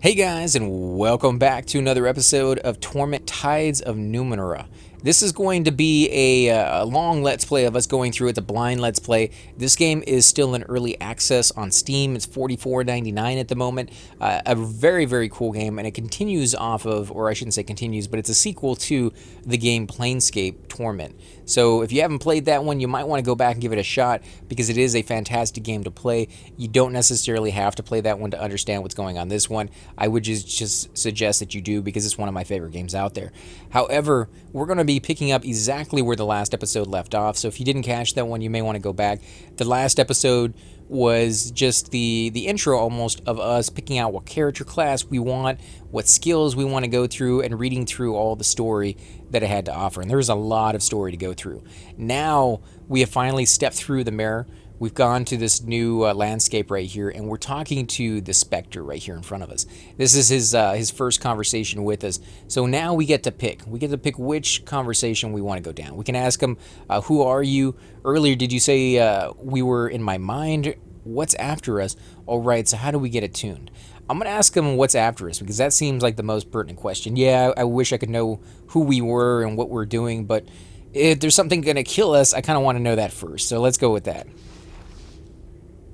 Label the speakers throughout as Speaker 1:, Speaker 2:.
Speaker 1: Hey guys, and welcome back to another episode of Torment Tides of Numenera. This is going to be a long Let's Play of us going through it, a blind Let's Play. This game is still in early access on Steam. It's $44.99 at the moment. A very, very cool game, and it continues off of, or I shouldn't say continues, but it's a sequel to the game Planescape Torment. So if you haven't played that one, you might want to go back and give it a shot because it is a fantastic game to play. You don't necessarily have to play that one to understand what's going on this one. I would just suggest that you do because it's one of my favorite games out there. However, we're going to be picking up exactly where the last episode left off. So if you didn't catch that one, you may want to go back. The last episode was just the intro almost of us picking out what character class we want, what skills we want to go through, and reading through all the story that it had to offer. And there was a lot of story to go through. Now we have finally stepped through the mirror. We've gone to this new landscape right here, and we're talking to the Spectre right here in front of us. This is his first conversation with us. So now we get to pick. We get to pick which conversation we want to go down. We can ask him, who are you? Earlier, did you say we were in my mind? What's after us? All right, so how do we get attuned? I'm going to ask him what's after us because that seems like the most pertinent question. Yeah, I wish I could know who we were and what we're doing, but if there's something going to kill us, I kind of want to know that first. So let's go with that.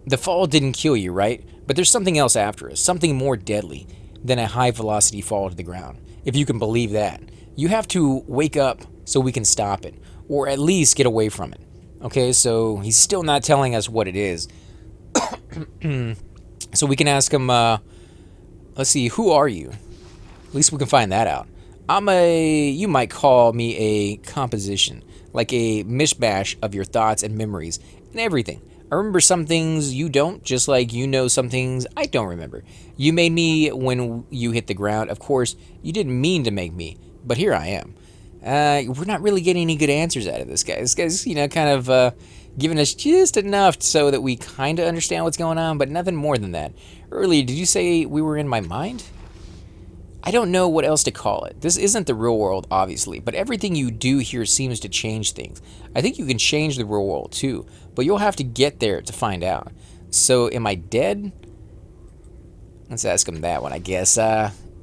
Speaker 1: The fall didn't kill you, right? But there's something else after us, something more deadly than a high-velocity fall to the ground, if you can believe that. You have to wake up so we can stop it, or at least get away from it. Okay, so he's still not telling us what it is. So we can ask him, let's see, who are you? At least we can find that out. You might call me a composition, like a mishmash of your thoughts and memories and everything. I remember some things you don't, just like you know some things I don't remember. You made me when you hit the ground. Of course, you didn't mean to make me, but here I am. We're not really getting any good answers out of this guy. This guy's, kind of giving us just enough so that we kind of understand what's going on, but nothing more than that. Earlier, did you say we were in my mind? I don't know what else to call it. This isn't the real world, obviously, but everything you do here seems to change things. I think you can change the real world, too, but you'll have to get there to find out. So, am I dead? Let's ask him that one, I guess.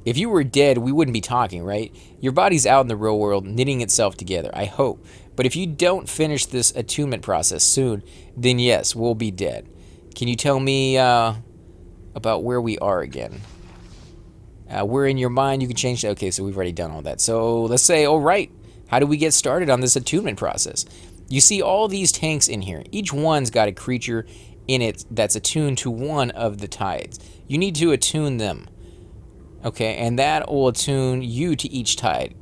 Speaker 1: If you were dead, we wouldn't be talking, right? Your body's out in the real world, knitting itself together, I hope. But if you don't finish this attunement process soon, then yes, we'll be dead. Can you tell me about where we are again? We're in your mind, you can change it. Okay, so we've already done all that. So let's say, all right, how do we get started on this attunement process? You see all these tanks in here. Each one's got a creature in it that's attuned to one of the tides. You need to attune them. Okay, and that will attune you to each tide.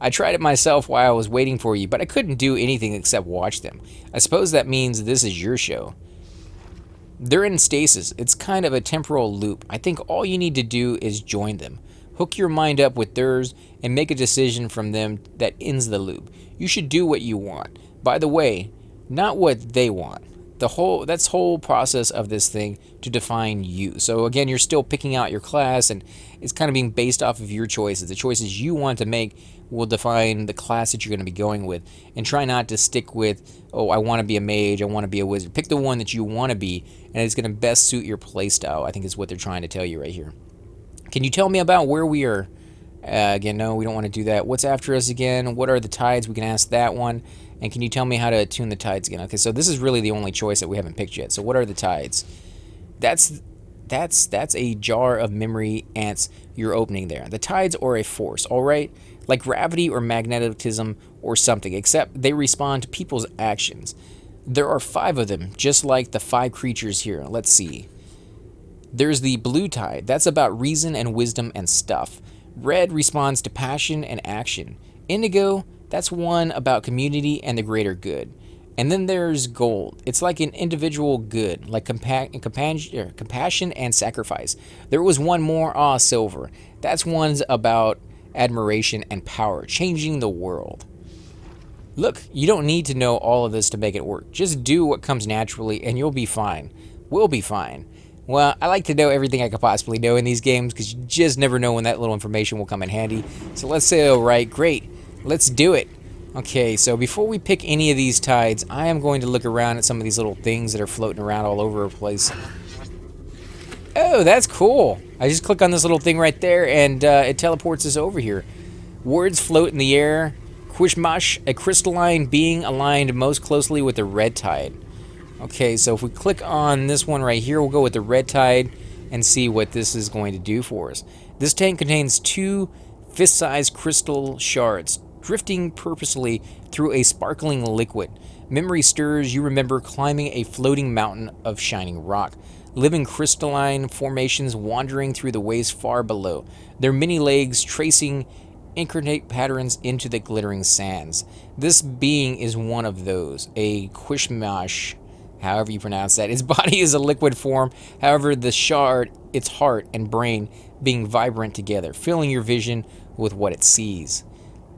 Speaker 1: I tried it myself while I was waiting for you, but I couldn't do anything except watch them. I suppose that means this is your show. They're in stasis. It's kind of a temporal loop. I think all you need to do is join them. Hook your mind up with theirs and make a decision from them that ends the loop. You should do what you want. By the way, not what they want. That's whole process of this thing to define you. So again, you're still picking out your class, and it's kind of being based off of your choices. The choices you want to make will define the class that you're going to be going with. And try not to stick with, oh, I want to be a mage, I want to be a wizard. Pick the one that you want to be, and it's going to best suit your playstyle, I think is what they're trying to tell you right here. Can you tell me about where we are? Again, no, we don't want to do that. What's after us again? What are the tides? We can ask that one. And can you tell me how to attune the tides again? Okay, so this is really the only choice that we haven't picked yet. So what are the tides? That's a jar of memory ants you're opening there. The tides are a force, all right? Like gravity or magnetism or something, except they respond to people's actions. There are 5 of them, just like the 5 creatures here. Let's see. There's the blue tide. That's about reason and wisdom and stuff. Red responds to passion and action. Indigo, that's one about community and the greater good. And then there's gold. It's like an individual good, like compassion and sacrifice. There was one more, silver. That's one's about admiration and power, changing the world. Look, you don't need to know all of this to make it work. Just do what comes naturally and you'll be fine. We'll be fine. Well, I like to know everything I could possibly know in these games because you just never know when that little information will come in handy. So let's say, all right, great. Let's do it. Okay, so before we pick any of these tides, I am going to look around at some of these little things that are floating around all over the place. Oh, that's cool. I just click on this little thing right there, and it teleports us over here. Words float in the air. Quishmash, a crystalline being aligned most closely with the red tide. Okay, so if we click on this one right here, we'll go with the red tide and see what this is going to do for us. This tank contains 2 fist-sized crystal shards, drifting purposely through a sparkling liquid. Memory stirs, you remember climbing a floating mountain of shining rock. Living crystalline formations wandering through the waves far below, their many legs tracing intricate patterns into the glittering sands. This being is one of those, a Quishmash, however you pronounce that. Its body is a liquid form, however the shard, its heart and brain being vibrant together, filling your vision with what it sees.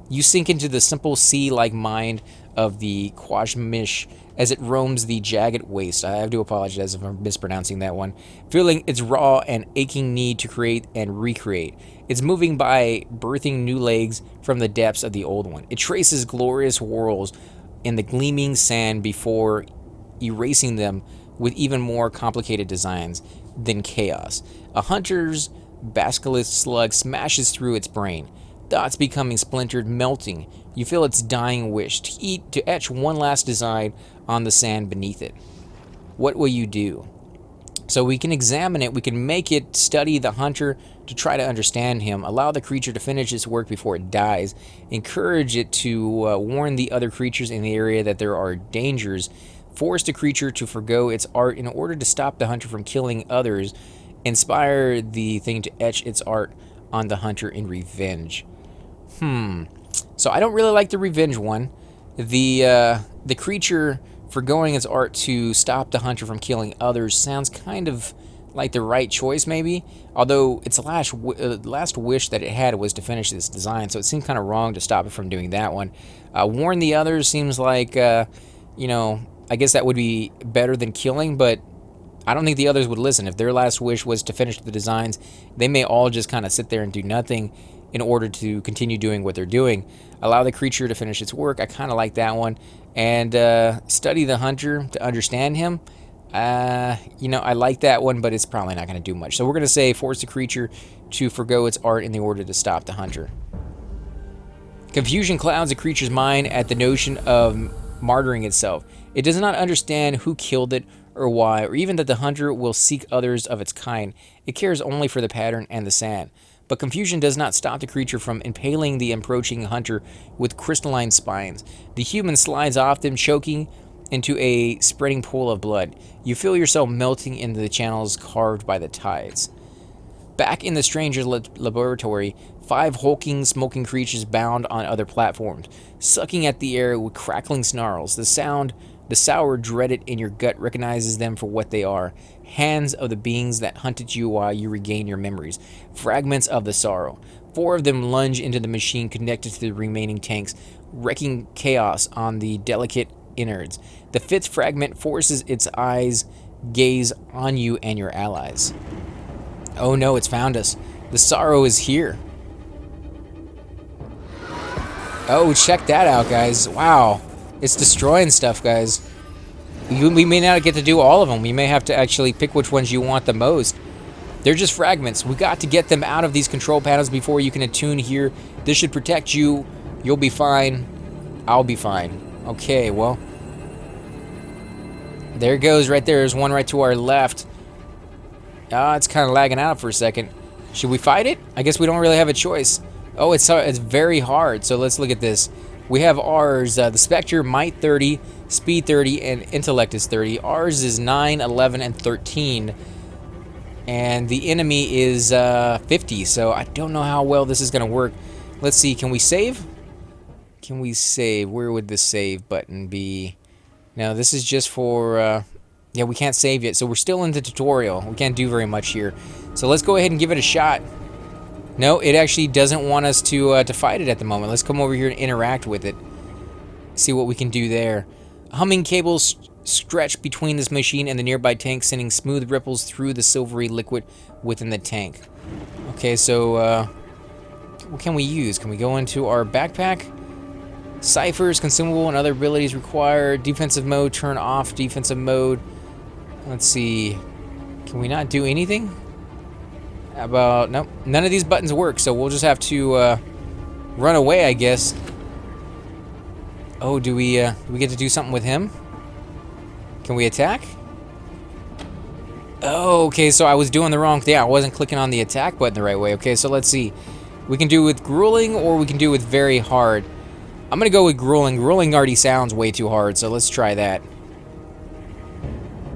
Speaker 1: You sink into the simple sea-like mind of the Quashmish as it roams the jagged waste. I have to apologize if I'm mispronouncing that one. Feeling its raw and aching need to create and recreate. It's moving by birthing new legs from the depths of the old one. It traces glorious whirls in the gleaming sand before erasing them with even more complicated designs than chaos. A hunter's basilisk slug smashes through its brain. Thoughts becoming splintered, melting. You feel its dying wish to etch one last design on the sand beneath it. What will you do? So we can examine it, we can make it study the hunter to try to understand him, allow the creature to finish its work before it dies, encourage it to warn the other creatures in the area that there are dangers, force the creature to forgo its art in order to stop the hunter from killing others, inspire the thing to etch its art on the hunter in revenge. So I don't really like the revenge one. The creature forgoing its art to stop the hunter from killing others sounds kind of like the right choice, maybe. Although its last wish that it had was to finish this design, so it seemed kind of wrong to stop it from doing that one. Warn the others seems like, I guess that would be better than killing, but I don't think the others would listen. If their last wish was to finish the designs, they may all just kind of sit there and do nothing in order to continue doing what they're doing. Allow the creature to finish its work. I kind of like that one. And study the hunter to understand him. I like that one, but it's probably not going to do much. So we're going to say force the creature to forgo its art in the order to stop the hunter. Confusion clouds the creature's mind at the notion of martyring itself. It does not understand who killed it or why, or even that the hunter will seek others of its kind. It cares only for the pattern and the sand. But confusion does not stop the creature from impaling the approaching hunter with crystalline spines. The human slides off them, choking into a spreading pool of blood. You feel yourself melting into the channels carved by the tides. Back in the stranger's laboratory, 5 hulking, smoking creatures bound on other platforms, sucking at the air with crackling snarls. The sour dreaded in your gut recognizes them for what they are. Hands of the beings that hunted you while you regain your memories. Fragments of the sorrow. 4 of them lunge into the machine connected to the remaining tanks, wreaking chaos on the delicate innards. The 5th fragment forces its eyes gaze on you and your allies. Oh no, it's found us. The sorrow is here. Oh, check that out, guys. Wow. It's destroying stuff, guys. We may not get to do all of them. We may have to actually pick which ones you want the most. They're just fragments. We got to get them out of these control panels before you can attune here. This should protect you. You'll be fine. I'll be fine. Okay, well. There it goes right there. There's one right to our left. It's kind of lagging out for a second. Should we fight it? I guess we don't really have a choice. Oh, it's very hard. So let's look at this. We have ours, the Spectre, Might 30, Speed 30, and Intellect is 30. Ours is 9, 11, and 13. And the enemy is 50, so I don't know how well this is going to work. Let's see, can we save? Can we save? Where would the save button be? No, this is just for... yeah, we can't save yet, so we're still in the tutorial. We can't do very much here. So let's go ahead and give it a shot. No, it actually doesn't want us to fight it at the moment. Let's come over here and interact with it. See what we can do there. Humming cables stretch between this machine and the nearby tank, sending smooth ripples through the silvery liquid within the tank. Okay, so what can we use? Can we go into our backpack? Ciphers, consumable, and other abilities required. Defensive mode, turn off defensive mode. Let's see. Can we not do anything? How about... Nope. None of these buttons work, so we'll just have to run away, I guess. Oh, do we get to do something with him? Can we attack? Oh, okay, so I was doing the wrong thing. I wasn't clicking on the attack button the right way. Okay, so let's see. We can do it with grueling, or we can do it with very hard. I'm going to go with grueling. Grueling already sounds way too hard, so let's try that.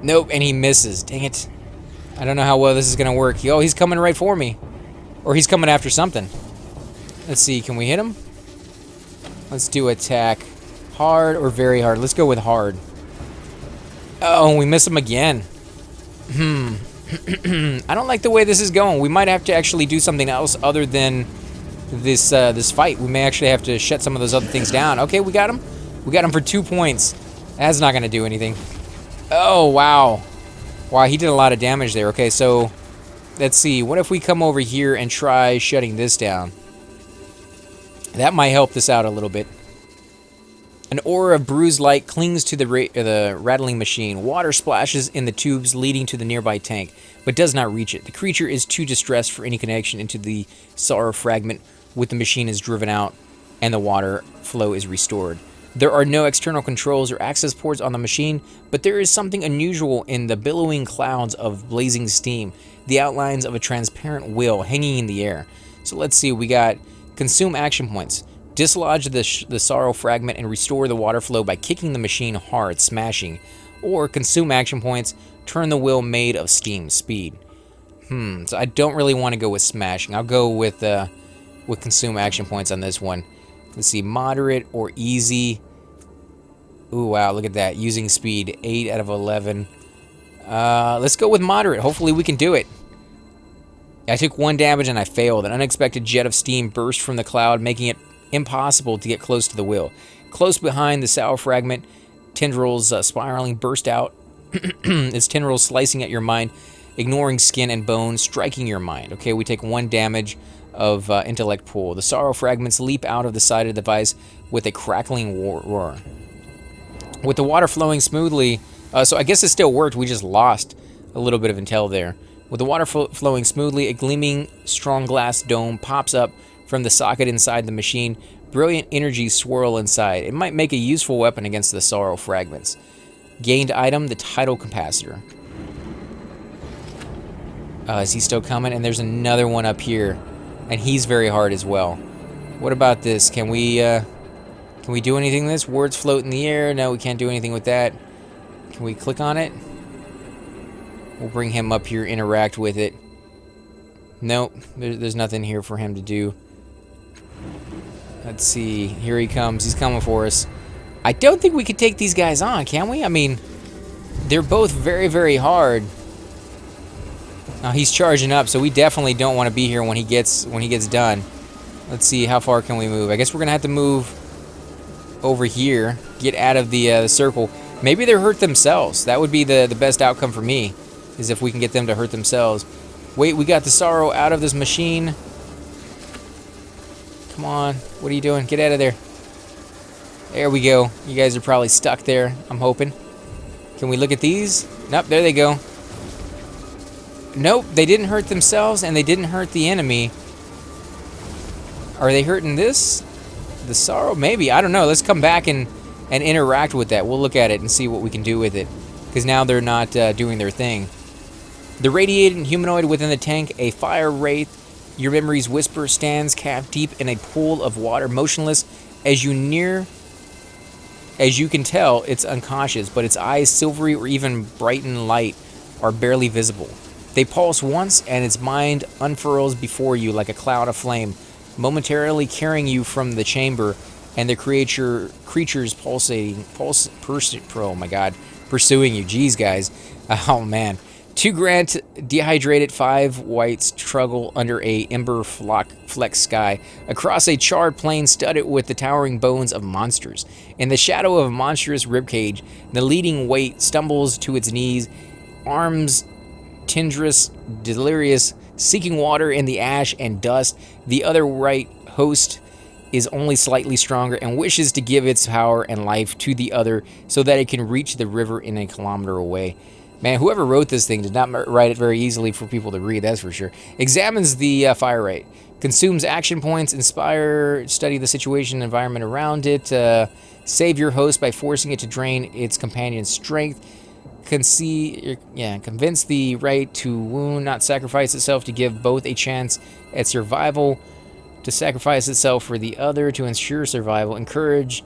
Speaker 1: Nope, and he misses. Dang it. I don't know how well this is going to work. Oh, he's coming right for me. Or he's coming after something. Let's see, can we hit him? Let's do attack. Hard or very hard? Let's go with hard. Oh, we miss him again. I don't like the way this is going. We might have to actually do something else other than this this fight. We may actually have to shut some of those other things down. Okay, we got him. We got him for 2 points. That's not going to do anything. Oh, wow. Wow, he did a lot of damage there. Okay, so let's see. What if we come over here and try shutting this down? That might help this out a little bit. An aura of bruised light clings to the rattling machine. Water splashes in the tubes leading to the nearby tank, but does not reach it. The creature is too distressed for any connection into the sorrow fragment with the machine is driven out and the water flow is restored. There are no external controls or access ports on the machine, but there is something unusual in the billowing clouds of blazing steam, the outlines of a transparent wheel hanging in the air. So let's see, we got consume action points. Dislodge the sorrow fragment and restore the water flow by kicking the machine hard, smashing. Or consume action points, turn the wheel made of steam, speed. So I don't really want to go with smashing. I'll go with consume action points on this one. Let's see, moderate or easy. Ooh, wow, look at that. Using speed, 8 out of 11. Let's go with moderate. Hopefully we can do it. I took 1 damage and I failed. An unexpected jet of steam burst from the cloud, making it impossible to get close to the wheel. Close behind the sour fragment, tendrils spiraling burst out. Its tendrils slicing at your mind, ignoring skin and bone, striking your mind. Okay, we take 1 damage of intellect pull. The sorrow fragments leap out of the side of the device with a crackling roar. With the water flowing smoothly, so I guess it still worked, we just lost a little bit of intel there. With the water flowing smoothly, a gleaming strong glass dome pops up from the socket inside the machine. Brilliant energy swirl inside. It might make a useful weapon against the sorrow fragments. Gained item, the tidal capacitor. Is he still coming? And there's another one up here. And he's very hard as well. What about this? Can we do anything with this? Words float in the air. No, we can't do anything with that. Can we click on it? We'll bring him up here, interact with it. Nope, there's nothing here for him to do. Let's see. Here he comes. He's coming for us. I don't think we could take these guys on, can we? I mean, they're both very, very hard. Now he's charging up, so we definitely don't want to be here when he gets done. Let's see, how far can we move? I guess we're gonna have to move over here, get out of the circle. Maybe they're hurt themselves. That would be the best outcome for me, is if we can get them to hurt themselves. Wait, we got the sorrow out of this machine. Come on, what are you doing? Get out of there. There we go. You guys are probably stuck there, I'm hoping. Can we look at these? Nope, there they go. Nope, they didn't hurt themselves, and they didn't hurt the enemy. Are they hurting this? The sorrow? Maybe, I don't know. Let's come back and interact with that. We'll look at it and see what we can do with it. Because now they're not doing their thing. The radiating humanoid within the tank, a fire wraith, your memories whisper, stands calf deep in a pool of water, motionless. As you can tell, it's unconscious, but its eyes, silvery or even brightened light, are barely visible. They pulse once, and its mind unfurls before you like a cloud of flame, momentarily carrying you from the chamber, and the creatures pursuing you. Jeez, guys. Oh, man. 2 Grant, dehydrated 5 whites struggle under a ember-flecked sky, across a charred plain studded with the towering bones of monsters. In the shadow of a monstrous ribcage, the leading weight stumbles to its knees, arms tendrous, delirious, seeking water in the ash and dust. The other right host is only slightly stronger and wishes to give its power and life to the other so that it can reach the river in a kilometer away. Man, whoever wrote this thing did not write it very easily for people to read, that's for sure. Examines the fire rate. Consumes action points. Inspire, study the situation and environment around it. Save your host by forcing it to drain its companion's strength. Convince the right to wound, not sacrifice itself to give both a chance at survival. To sacrifice itself for the other to ensure survival. Encourage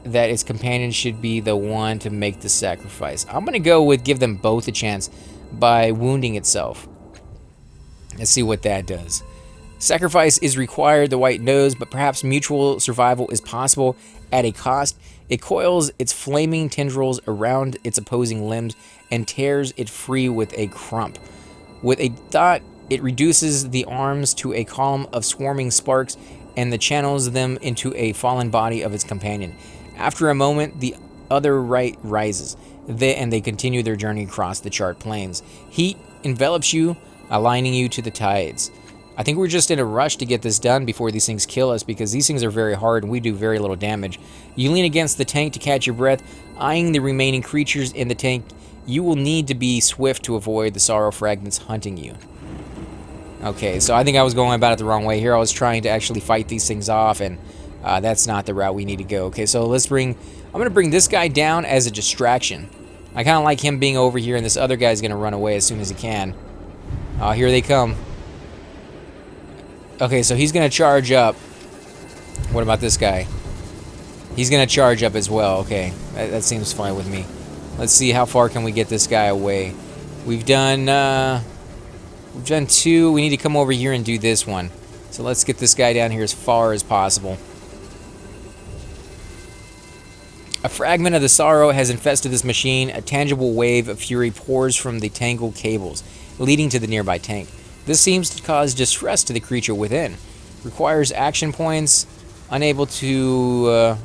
Speaker 1: that its companion should be the one to make the sacrifice. I'm going to go with give them both a chance by wounding itself. Let's see what that does. Sacrifice is required, the white knows, but perhaps mutual survival is possible at a cost. It coils its flaming tendrils around its opposing limbs and tears it free with a crump. With a thought, it reduces the arms to a column of swarming sparks and channels them into a fallen body of its companion. After a moment, the other right rises, and they continue their journey across the charred plains. Heat envelops you, aligning you to the tides. I think we're just in a rush to get this done before these things kill us, because these things are very hard and we do very little damage. You lean against the tank to catch your breath, eyeing the remaining creatures in the tank. You will need to be swift to avoid the sorrow fragments hunting you. Okay, so I think I was going about it the wrong way here. I was trying to actually fight these things off, and that's not the route we need to go. Okay, so I'm going to bring this guy down as a distraction. I kind of like him being over here, and this other guy's going to run away as soon as he can. Here they come. Okay, so he's going to charge up. What about this guy? He's going to charge up as well. Okay, that seems fine with me. Let's see how far can we get this guy away. We've done 2. We need to come over here and do this one. So let's get this guy down here as far as possible. A fragment of the sorrow has infested this machine. A tangible wave of fury pours from the tangled cables, leading to the nearby tank. This seems to cause distress to the creature within. Requires action points. Unable to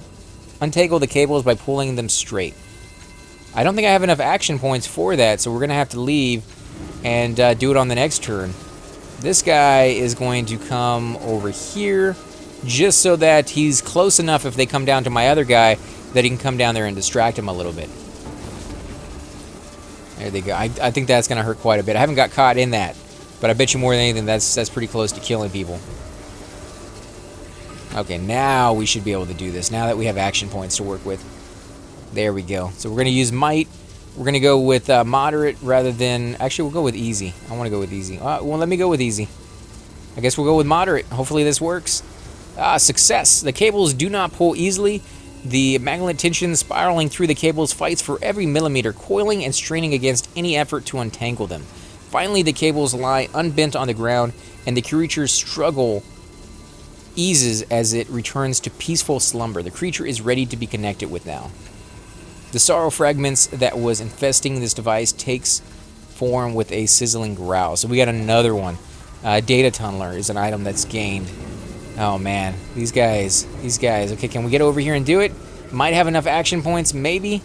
Speaker 1: untangle the cables by pulling them straight. I don't think I have enough action points for that, so we're going to have to leave and do it on the next turn. This guy is going to come over here just so that he's close enough if they come down to my other guy that he can come down there and distract him a little bit. There they go. I think that's going to hurt quite a bit. I haven't got caught in that, but I bet you more than anything that's pretty close to killing people. Okay, now we should be able to do this, now that we have action points to work with. There we go. So we're going to use might. We're going to go with moderate rather than... Actually, we'll go with easy. I want to go with easy. Well, let me go with easy. I guess we'll go with moderate. Hopefully this works. Success. The cables do not pull easily. The magnetic tension spiraling through the cables fights for every millimeter, coiling and straining against any effort to untangle them. Finally, the cables lie unbent on the ground, and the creature's struggle eases as it returns to peaceful slumber. The creature is ready to be connected with now. The sorrow fragments that was infesting this device takes form with a sizzling growl. So we got another one. Data tunneler is an item that's gained. Oh man, these guys. Okay, can we get over here and do it? Might have enough action points, maybe?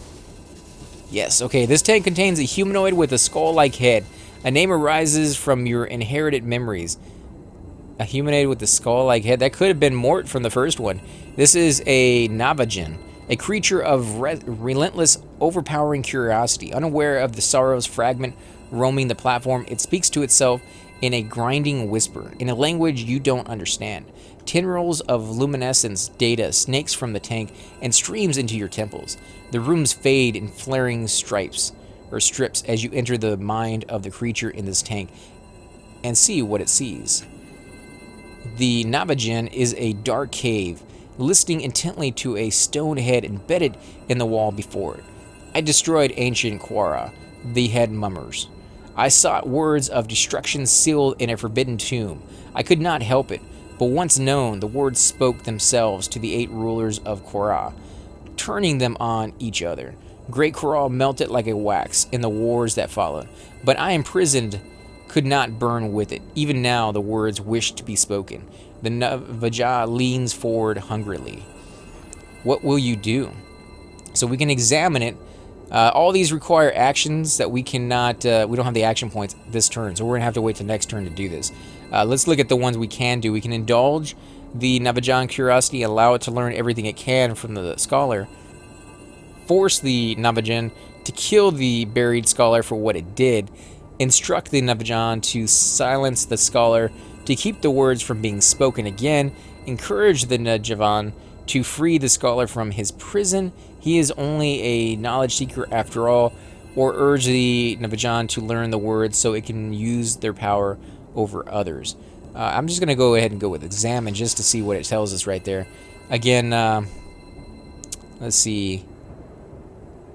Speaker 1: Yes, okay, this tank contains a humanoid with a skull-like head. A name arises from your inherited memories. A humanoid with a skull-like head. That could have been Mort from the first one. This is a Navajan. A creature of relentless, overpowering curiosity. Unaware of the sorrow's fragment roaming the platform, it speaks to itself in a grinding whisper, in a language you don't understand. Tendrils of luminescence data snakes from the tank and streams into your temples. The rooms fade in flaring strips as you enter the mind of the creature in this tank and see what it sees. The Navajan is a dark cave, listening intently to a stone head embedded in the wall before it. I destroyed ancient Quara, the head mummers. I sought words of destruction sealed in a forbidden tomb. I could not help it, but once known, the words spoke themselves to the 8 rulers of Quara, turning them on each other. Great Quara melted like a wax in the wars that followed, but I imprisoned could not burn with it. Even now, the words wished to be spoken. The Navaja leans forward hungrily. What will you do? So we can examine it. All these require actions that we cannot... we don't have the action points this turn, so we're going to have to wait till next turn to do this. Let's look at the ones we can do. We can indulge the Navajan curiosity and allow it to learn everything it can from the scholar. Force the Navajan to kill the buried scholar for what it did, instruct the Navajan to silence the scholar to keep the words from being spoken again, encourage the Navajan to free the scholar from his prison. He is only a knowledge seeker after all, or urge the Navajan to learn the words so it can use their power over others. I'm just going to go ahead and go with examine just to see what it tells us right there. Again, let's see.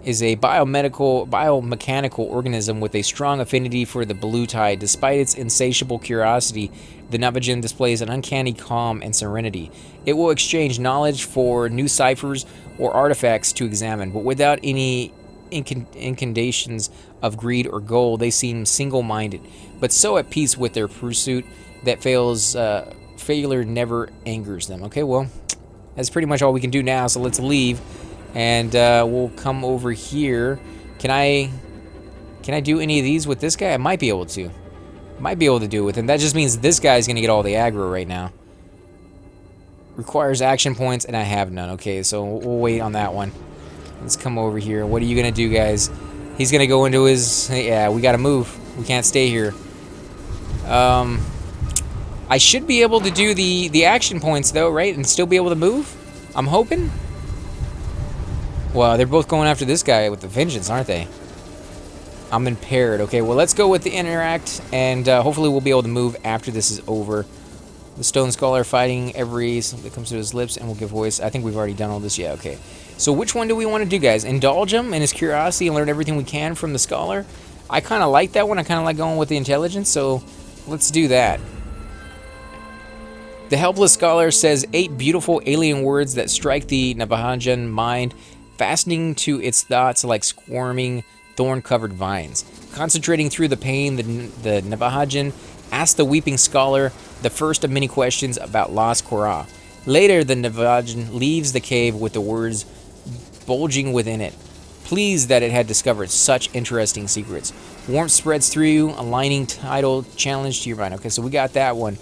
Speaker 1: Is a biomechanical organism with a strong affinity for the blue tide. Despite its insatiable curiosity, the Navajan displays an uncanny calm and serenity. It will exchange knowledge for new ciphers or artifacts to examine, but without any incantations of greed or goal. They seem single-minded, but so at peace with their pursuit that failure never angers them. Okay, well, that's pretty much all we can do now, so let's leave. And we'll come over here. Can I do any of these with this guy? I might be able to. Might be able to do it with him. That just means this guy's going to get all the aggro right now. Requires action points, and I have none. Okay, so we'll wait on that one. Let's come over here. What are you going to do, guys? He's going to go into his... Yeah, we got to move. We can't stay here. I should be able to do the action points, though, right? And still be able to move? I'm hoping. Well, they're both going after this guy with the vengeance, aren't they? I'm impaired. Okay, well, let's go with the interact, and hopefully we'll be able to move after this is over. The Stone Scholar fighting every something that comes to his lips and will give voice. I think we've already done all this. Yeah, okay. So which one do we want to do, guys? Indulge him in his curiosity and learn everything we can from the Scholar? I kind of like that one. I kind of like going with the intelligence, so let's do that. The Helpless Scholar says 8 beautiful alien words that strike the Navajan mind, fastening to its thoughts like squirming, thorn-covered vines. Concentrating through the pain, the Navajan asks the Weeping Scholar the first of many questions about Lost Korra. Later, the Navajan leaves the cave with the words bulging within it, pleased that it had discovered such interesting secrets. Warmth spreads through you, aligning tidal challenge to your mind. Okay, so we got that one.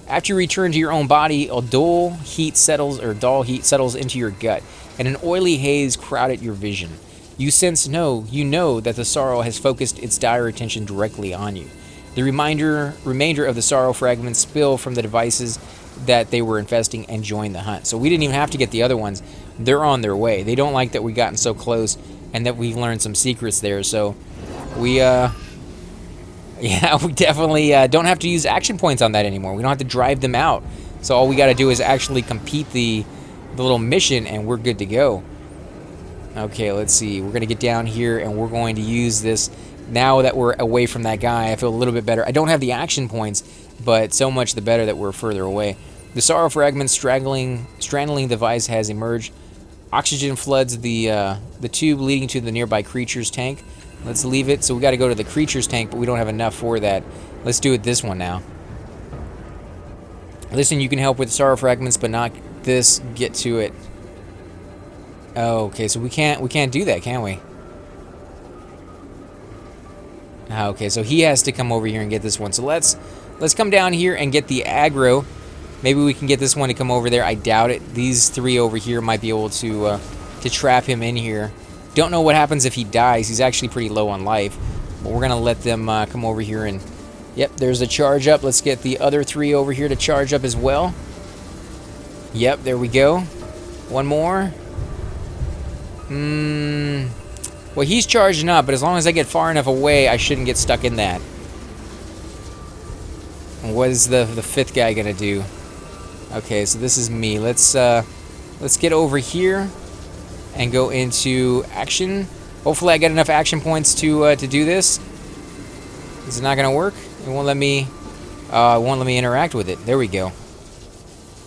Speaker 1: After you return to your own body, a dull heat settles into your gut, and an oily haze crowded your vision. You know that the sorrow has focused its dire attention directly on you. The remainder of the sorrow fragments spill from the devices that they were infesting and join the hunt. So we didn't even have to get the other ones. They're on their way. They don't like that we've gotten so close and that we've learned some secrets there. So we definitely don't have to use action points on that anymore. We don't have to drive them out. So all we got to do is actually complete the little mission, and we're good to go. Okay, let's see. We're going to get down here, and we're going to use this. Now that we're away from that guy, I feel a little bit better. I don't have the action points, but so much the better that we're further away. The sorrow fragment strangling device has emerged. Oxygen floods the tube leading to the nearby creature's tank. Let's leave it. So we got to go to the creature's tank, but we don't have enough for that. Let's do it this one now. Listen, you can help with sorrow fragments, but not this. Get to it. Oh, okay, so we can't do that, can we? Okay, so he has to come over here and get this one. So let's come down here and get the aggro. Maybe we can get this one to come over there. I doubt it. These 3 over here might be able to trap him in here. Don't know what happens if he dies. He's actually pretty low on life. But we're going to let them come over here and... Yep, there's a charge up. Let's get the other 3 over here to charge up as well. Yep, there we go. One more. Well, he's charging up, but as long as I get far enough away, I shouldn't get stuck in that. And what is the 5th guy going to do? Okay, so this is me. Let's get over here and go into action. Hopefully I get enough action points to do this. Is it not going to work? It won't let me interact with it. There we go.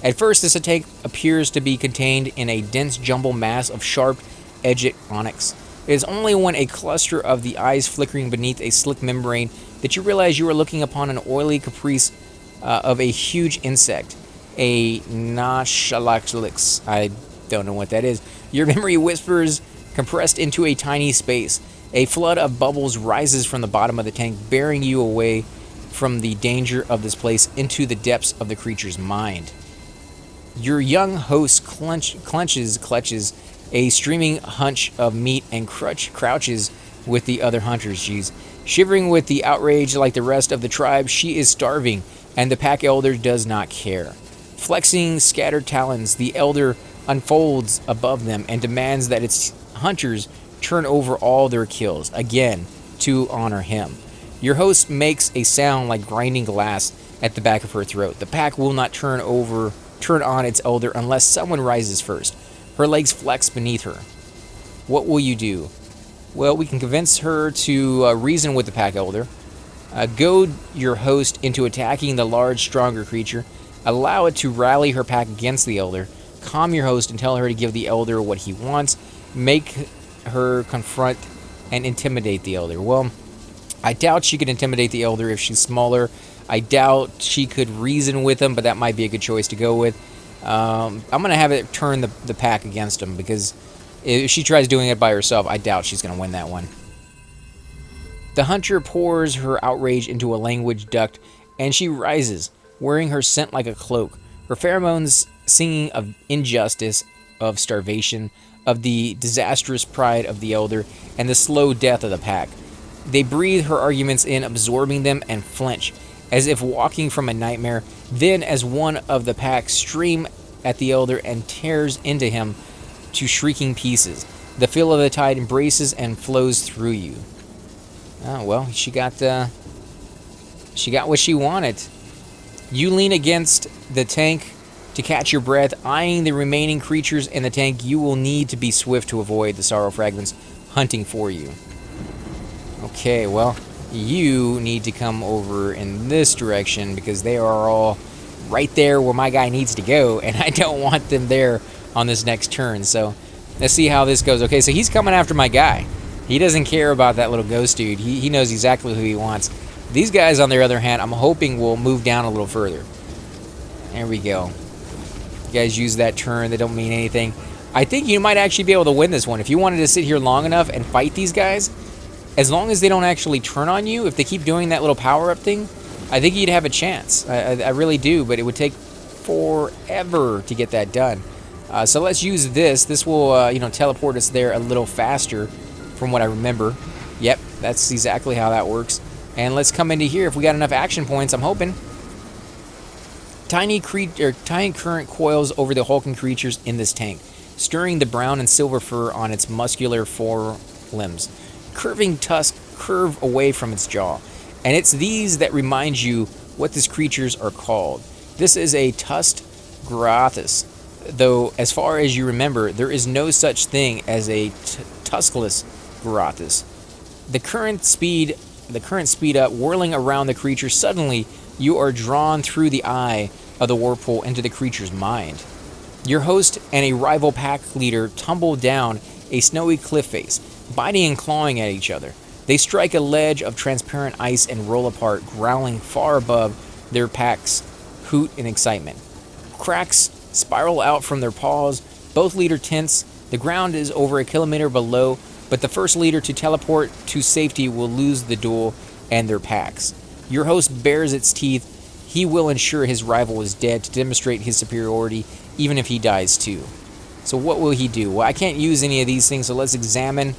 Speaker 1: At first, this attack appears to be contained in a dense jumble mass of sharp-edged onyx. It is only when a cluster of the eyes flickering beneath a slick membrane that you realize you are looking upon an oily caprice of a huge insect. A Nashalaxlix. I don't know what that is. Your memory whispers compressed into a tiny space. A flood of bubbles rises from the bottom of the tank, bearing you away from the danger of this place into the depths of the creature's mind. Your young host clutches a streaming hunch of meat and crouches with the other hunters. She's shivering with the outrage like the rest of the tribe. She is starving, and the pack elder does not care. Flexing scattered talons, the elder unfolds above them and demands that its hunters turn over all their kills, again, to honor him. Your host makes a sound like grinding glass at the back of her throat. The pack will not turn on its elder unless someone rises first. Her legs flex beneath her. What will you do? Well, we can convince her to reason with the pack elder. Goad your host into attacking the large, stronger creature. Allow it to rally her pack against the elder. Calm your host and tell her to give the elder what he wants. Make her confront and intimidate the elder. Well, I doubt she could intimidate the elder if she's smaller. I doubt she could reason with him, but that might be a good choice to go with. I'm going to have it turn the pack against him, because if she tries doing it by herself, I doubt she's going to win that one. The hunter pours her outrage into a language duct, and she rises, wearing her scent like a cloak. Her pheromones singing of injustice, of starvation, of the disastrous pride of the elder, and the slow death of the pack. They breathe her arguments in, absorbing them, and flinch, as if walking from a nightmare. Then, as one of the pack stream at the elder and tears into him to shrieking pieces, the feel of the tide embraces and flows through you. Oh, well, she got what she wanted. You lean against the tank to catch your breath, eyeing the remaining creatures in the tank. You will need to be swift to avoid the sorrow fragments hunting for you. Okay, well, you need to come over in this direction, because they are all right there where my guy needs to go, and I don't want them there on this next turn. So let's see how this goes. Okay, so he's coming after my guy. He doesn't care about that little ghost dude. He knows exactly who he wants. These guys, on the other hand, I'm hoping will move down a little further. There we go. You guys use that turn. They don't mean anything. I think you might actually be able to win this one. If you wanted to sit here long enough and fight these guys, as long as they don't actually turn on you, if they keep doing that little power-up thing, I think you'd have a chance. I really do, but it would take forever to get that done. So let's use this. This will, teleport us there a little faster, from what I remember. Yep, that's exactly how that works. And let's come into here. If we got enough action points, I'm hoping. Tiny current coils over the hulking creatures in this tank, stirring the brown and silver fur on its muscular forelimbs. Curving tusks curve away from its jaw, and it's these that remind you what these creatures are called. This is a tusked Grathus, though as far as you remember, there is no such thing as a tuskless Grathus. The current speed up, whirling around the creature. Suddenly, you are drawn through the eye of the whirlpool into the creature's mind. Your host and a rival pack leader tumble down a snowy cliff face, biting and clawing at each other. They strike a ledge of transparent ice and roll apart, growling far above their pack's hoot in excitement. Cracks spiral out from their paws. Both leader tense. The ground is over a kilometer below, but the first leader to teleport to safety will lose the duel and their packs. Your host bares its teeth. He will ensure his rival is dead to demonstrate his superiority, even if he dies too. So what will he do? Well, I can't use any of these things, so let's examine.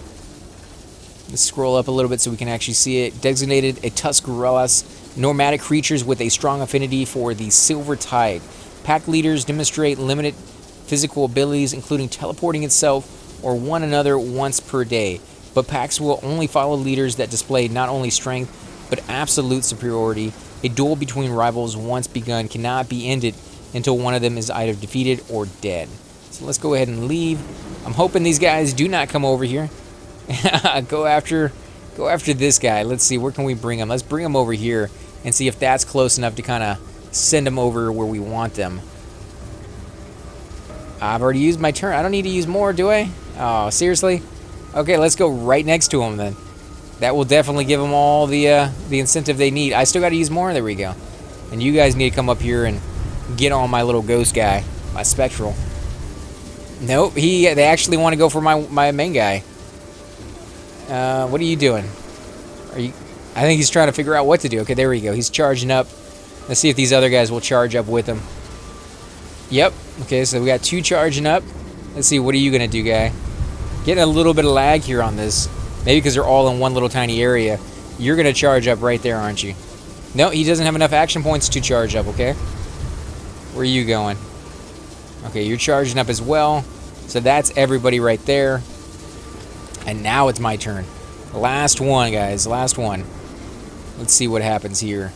Speaker 1: Let's scroll up a little bit so we can actually see it. Designated a Tuscareras, nomadic creatures with a strong affinity for the Silver Tide. Pack leaders demonstrate limited physical abilities, including teleporting itself or one another once per day. But packs will only follow leaders that display not only strength, but absolute superiority. A duel between rivals once begun cannot be ended until one of them is either defeated or dead. So let's go ahead and leave. I'm hoping these guys do not come over here. Go after this guy. Let's see, where can we bring him? Let's bring him over here and see if that's close enough to kind of send them over where we want them. I've already used my turn. I don't need to use more, do I? Oh, seriously? Okay, let's go right next to him then. That will definitely give them all the incentive they need. I still got to use more? There we go. And you guys need to come up here and get on my little ghost guy, my spectral. Nope, they actually want to go for my main guy. What are you doing? I think he's trying to figure out what to do. Okay, there we go. He's charging up. Let's see if these other guys will charge up with him. Yep. Okay, so we got two charging up. Let's see, what are you going to do, guy? Getting a little bit of lag here on this. Maybe because they're all in one little tiny area. You're going to charge up right there, aren't you? No, he doesn't have enough action points to charge up, okay? Where are you going? Okay, you're charging up as well. So that's everybody right there. And now it's my turn. Last one, guys. Last one. Let's see what happens here.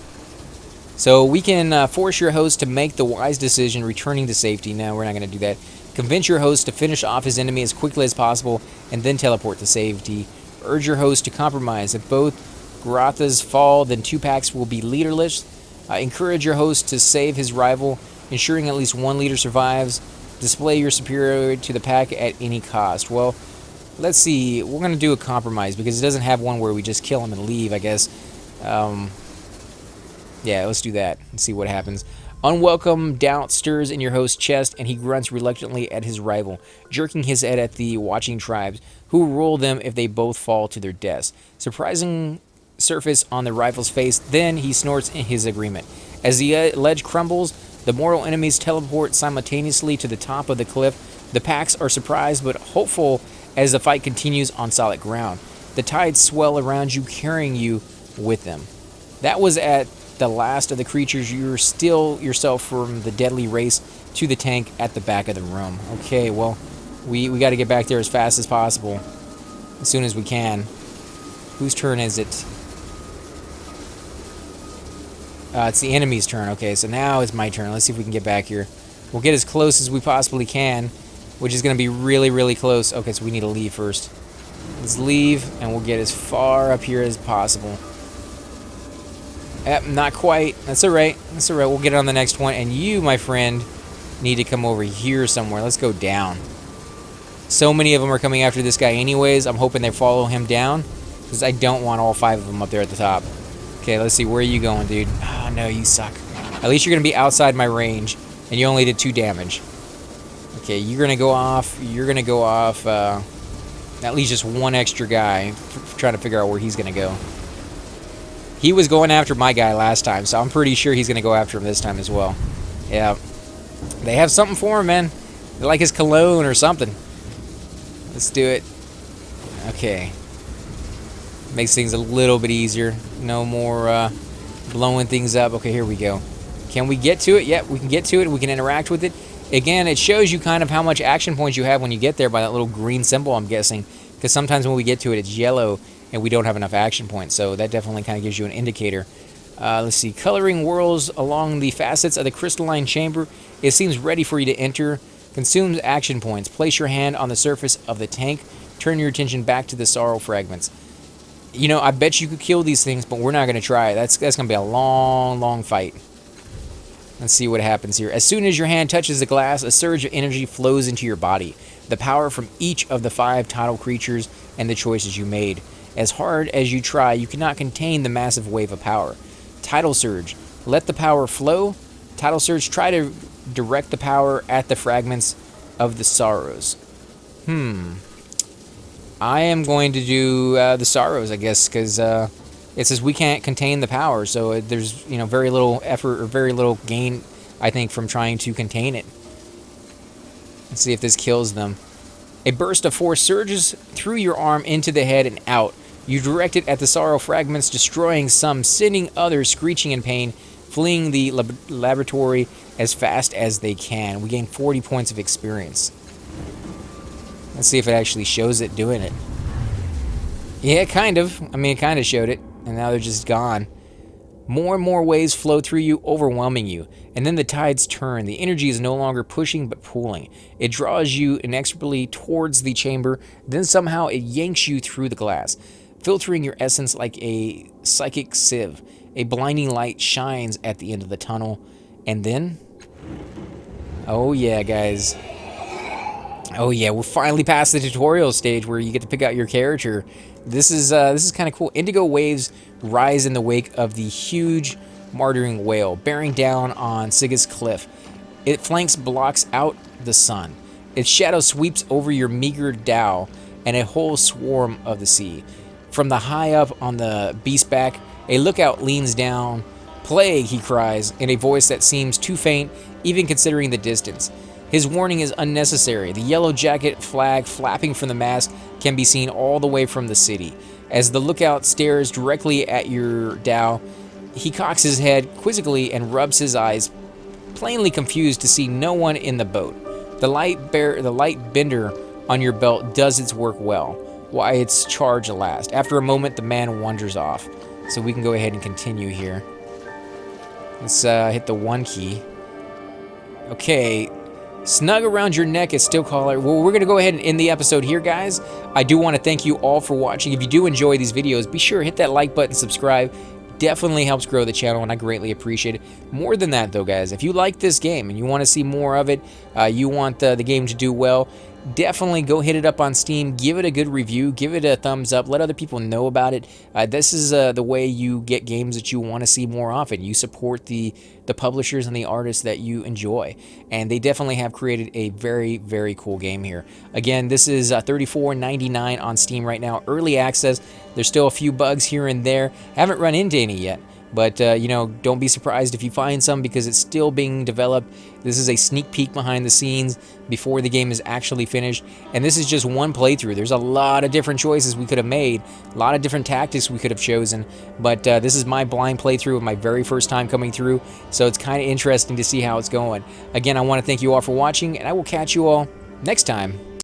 Speaker 1: So we can force your host to make the wise decision, returning to safety. No, we're not going to do that. Convince your host to finish off his enemy as quickly as possible and then teleport to safety. Urge your host to compromise. If both Garathas fall, then 2 packs will be leaderless. Encourage your host to save his rival, ensuring at least one leader survives. Display your superiority to the pack at any cost. Well, let's see. We're going to do a compromise because it doesn't have one where we just kill him and leave, I guess. Yeah, let's do that and see what happens. Unwelcome doubt stirs in your host's chest, and he grunts reluctantly at his rival, jerking his head at the watching tribes, who rule them if they both fall to their deaths. Surprising surface on the rival's face, then he snorts in his agreement. As the ledge crumbles, the mortal enemies teleport simultaneously to the top of the cliff. The packs are surprised but hopeful as the fight continues on solid ground. The tides swell around you, carrying you with them. That was at the last of the creatures. You're still yourself from the deadly race to the tank at the back of the room. Okay, well, we got to get back there as fast as possible, as soon as we can. Whose turn is it? It's the enemy's turn. Okay, so now it's my turn. Let's see if we can get back here. We'll get as close as we possibly can, which is going to be really, really close. Okay, so we need to leave first. Let's leave, and we'll get as far up here as possible. Yep, not quite. That's alright. That's alright. We'll get on the next one. And you, my friend, need to come over here somewhere. Let's go down. So many of them are coming after this guy anyways. I'm hoping they follow him down, because I don't want all 5 of them up there at the top. Okay, let's see. Where are you going, dude? Oh, no, you suck. At least you're going to be outside my range, and you only did 2 damage. Okay, you're going to go off. You're going to go off. At least just 1 extra guy. Trying to figure out where he's going to go. He was going after my guy last time, so I'm pretty sure he's going to go after him this time as well. Yeah. They have something for him, man. They like his cologne or something. Let's do it. Okay. Makes things a little bit easier. No more blowing things up. Okay, here we go. Can we get to it? Yep, we can get to it. We can interact with it. Again, it shows you kind of how much action points you have when you get there by that little green symbol, I'm guessing. Because sometimes when we get to it, it's yellow, and we don't have enough action points, so that definitely kind of gives you an indicator. Let's see. Coloring whirls along the facets of the crystalline chamber. It seems ready for you to enter. Consumes action points. Place your hand on the surface of the tank. Turn your attention back to the sorrow fragments. You know, I bet you could kill these things, but we're not going to try. That's going to be a long, long fight. Let's see what happens here. As soon as your hand touches the glass, a surge of energy flows into your body. The power from each of the 5 tidal creatures and the choices you made. As hard as you try, you cannot contain the massive wave of power. Tidal Surge. Let the power flow. Tidal Surge. Try to direct the power at the fragments of the sorrows. I am going to do the sorrows, I guess, because it says we can't contain the power, so there's very little effort or very little gain, I think, from trying to contain it. Let's see if this kills them. A burst of force surges through your arm into the head and out. You direct it at the sorrow fragments, destroying some, sending others screeching in pain, fleeing the laboratory as fast as they can. We gain 40 points of experience. Let's see if it actually shows it doing it. Yeah, kind of. I mean, it kind of showed it, and now they're just gone. More and more waves flow through you, overwhelming you. And then the tides turn. The energy is no longer pushing, but pulling. It draws you inexorably towards the chamber. Then somehow it yanks you through the glass, filtering your essence like a psychic sieve. A blinding light shines at the end of the tunnel. And then... oh yeah, guys. Oh yeah, we're finally past the tutorial stage where you get to pick out your character. This is kind of cool. Indigo waves rise in the wake of the huge martyring whale, bearing down on Siga's cliff. Its flanks blocks out the sun. Its shadow sweeps over your meager dhow and a whole swarm of the sea. From the high up on the beast back, a lookout leans down. "Plague," he cries, in a voice that seems too faint, even considering the distance. His warning is unnecessary. The yellow jacket flag flapping from the mast can be seen all the way from the city. As the lookout stares directly at your dhow, he cocks his head quizzically and rubs his eyes, plainly confused to see no one in the boat. The light bender on your belt does its work well. Why its charge lasts. After a moment, the man wanders off. So we can go ahead and continue here. Let's hit the 1 key. Okay. Snug around your neck is still caller. Well, we're going to go ahead and end the episode here, guys. I do want to thank you all for watching. If you do enjoy these videos, be sure to hit that like button, subscribe. Definitely helps grow the channel, and I greatly appreciate it. More than that, though, guys, if you like this game and you want to see more of it, you want the game to do well, definitely go hit it up on Steam, give it a good review, give it a thumbs up, let other people know about it. This is the way you get games that you want to see more often. You support the publishers and the artists that you enjoy, and they definitely have created a very, very cool game here. Again, this is $34.99 on Steam right now, early access. There's still a few bugs here and there. I haven't run into any yet. But, you know, don't be surprised if you find some because it's still being developed. This is a sneak peek behind the scenes before the game is actually finished. And this is just one playthrough. There's a lot of different choices we could have made, a lot of different tactics we could have chosen. But this is my blind playthrough of my very first time coming through. So it's kind of interesting to see how it's going. Again, I want to thank you all for watching, and I will catch you all next time.